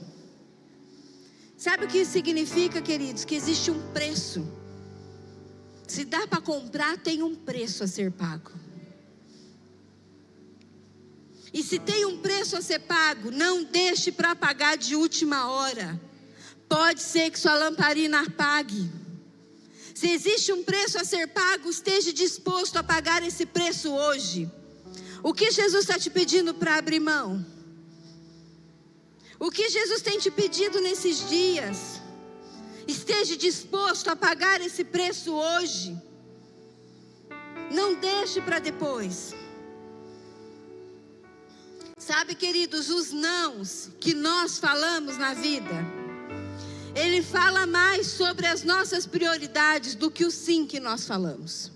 Sabe o que isso significa, queridos? Que existe um preço. Se dá para comprar, tem um preço a ser pago. E se tem um preço a ser pago, não deixe para pagar de última hora. Pode ser que sua lamparina apague. Se existe um preço a ser pago, esteja disposto a pagar esse preço hoje. O que Jesus está te pedindo para abrir mão? O que Jesus tem te pedido nesses dias? Esteja disposto a pagar esse preço hoje. Não deixe para depois. Sabe, queridos, os nãos que nós falamos na vida, ele fala mais sobre as nossas prioridades do que o sim que nós falamos.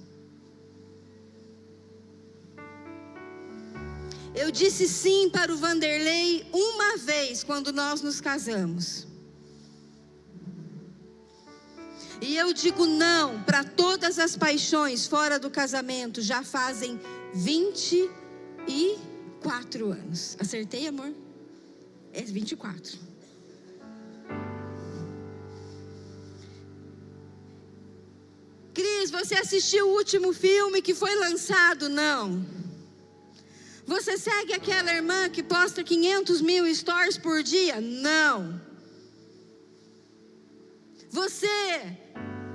Eu disse sim para o Vanderlei uma vez quando nós nos casamos. E eu digo não para todas as paixões fora do casamento já fazem 24 anos. Acertei, amor? É 24. Cris, você assistiu o último filme que foi lançado? Não. Você segue aquela irmã que posta 500 mil stories por dia? Não. Você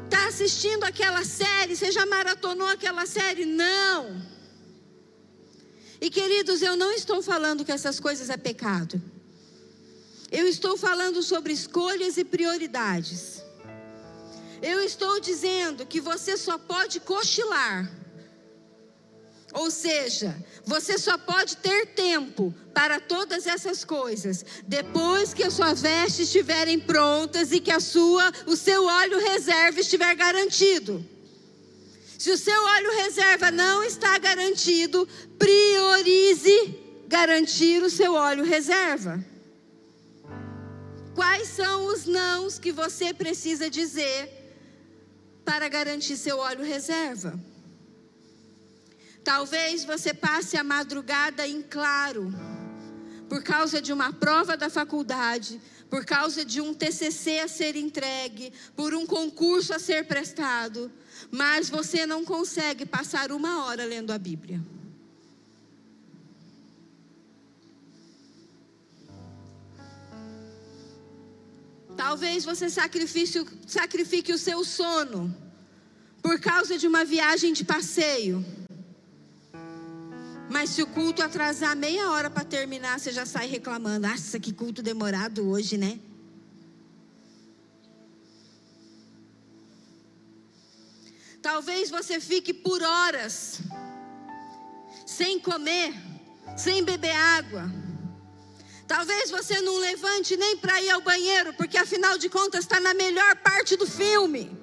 está assistindo aquela série? Você já maratonou aquela série? Não. E queridos, eu não estou falando que essas coisas é pecado. Eu estou falando sobre escolhas e prioridades. Eu estou dizendo que você só pode cochilar. Ou seja, você só pode ter tempo para todas essas coisas depois que as suas vestes estiverem prontas e que o seu óleo reserva estiver garantido. Se o seu óleo reserva não está garantido, priorize garantir o seu óleo reserva. Quais são os nãos que você precisa dizer para garantir seu óleo reserva? Talvez você passe a madrugada em claro, por causa de uma prova da faculdade, por causa de um TCC a ser entregue, por um concurso a ser prestado, mas você não consegue passar 1 hora lendo a Bíblia. Talvez você sacrifique o seu sono, por causa de uma viagem de passeio. Mas se o culto atrasar meia hora para terminar, você já sai reclamando. Nossa, que culto demorado hoje, né? Talvez você fique por horas sem comer, sem beber água. Talvez você não levante nem para ir ao banheiro, porque afinal de contas está na melhor parte do filme.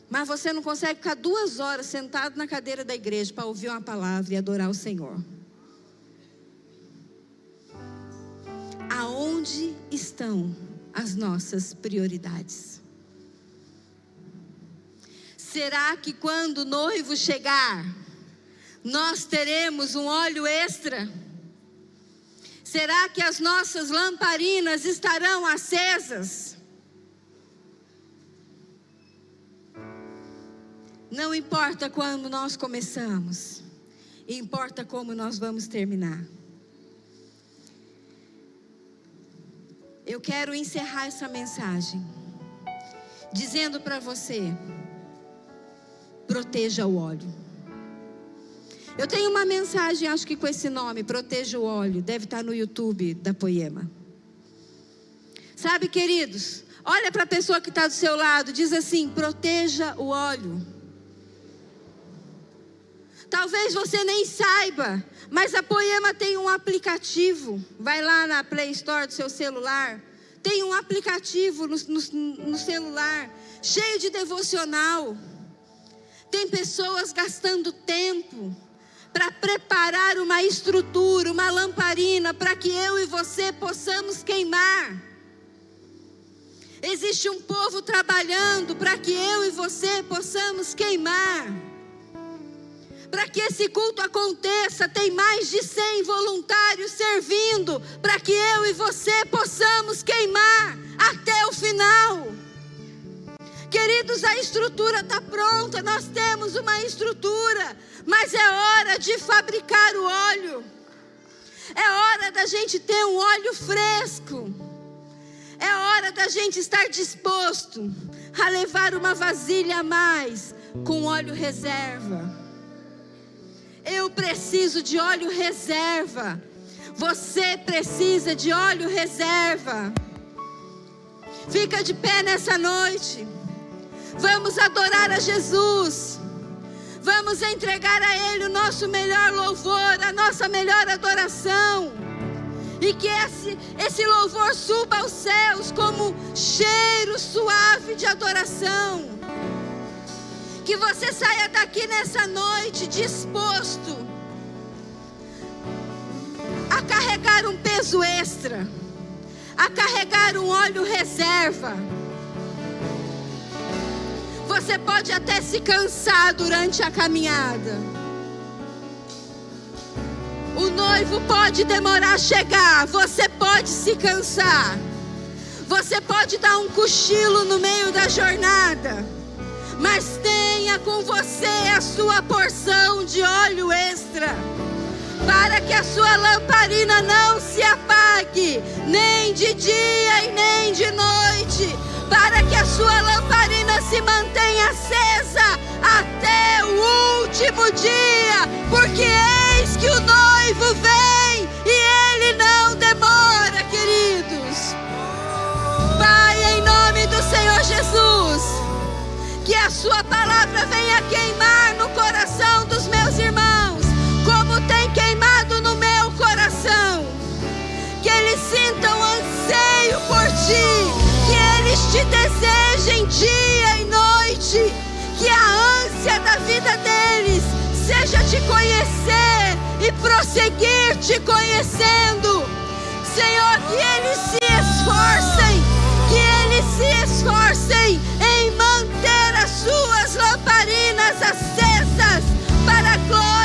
Mas você não consegue ficar 2 horas sentado na cadeira da igreja para ouvir uma palavra e adorar o Senhor. Aonde estão as nossas prioridades? Será que quando o noivo chegar, nós teremos um óleo extra? Será que as nossas lamparinas estarão acesas? Não importa quando nós começamos, importa como nós vamos terminar. Eu quero encerrar essa mensagem dizendo para você: proteja o óleo. Eu tenho uma mensagem, acho que com esse nome, proteja o óleo, deve estar no YouTube da Poema. Sabe, queridos, olha para a pessoa que está do seu lado, diz assim: proteja o óleo. Talvez você nem saiba, mas a Poema tem um aplicativo. Vai lá na Play Store do seu celular. Tem um aplicativo no celular, cheio de devocional. Tem pessoas gastando tempo para preparar uma estrutura, uma lamparina, para que eu e você possamos queimar. Existe um povo trabalhando para que eu e você possamos queimar. Para que esse culto aconteça, tem mais de 100 voluntários servindo, para que eu e você possamos queimar até o final. Queridos, a estrutura está pronta, nós temos uma estrutura, mas é hora de fabricar o óleo. É hora da gente ter um óleo fresco. É hora da gente estar disposto a levar uma vasilha a mais com óleo reserva. Eu preciso de óleo reserva. Você precisa de óleo reserva. Fica de pé nessa noite. Vamos adorar a Jesus. Vamos entregar a Ele o nosso melhor louvor, a nossa melhor adoração. E que esse louvor suba aos céus como cheiro suave de adoração. Que você saia daqui nessa noite disposto a carregar um peso extra, a carregar um óleo reserva. Você pode até se cansar durante a caminhada, noivo pode demorar a chegar, você pode se cansar, você pode dar um cochilo no meio da jornada, mas tenha com você a sua porção de óleo extra, para que a sua lamparina não se apague, nem de dia e nem de noite, para que a sua lamparina se mantenha acesa até o último dia, porque eis que o noivo vem e ele não demora, queridos. Pai, em nome do Senhor Jesus, que a sua palavra venha queimar no coração dos meus irmãos, como tem queimado no meu coração, que eles sintam anseio por ti, que eles te desejem dia e noite, que a ânsia da vida deles seja te conhecer e prosseguir te conhecendo. Senhor, que eles se esforcem em manter as suas lamparinas acesas para a glória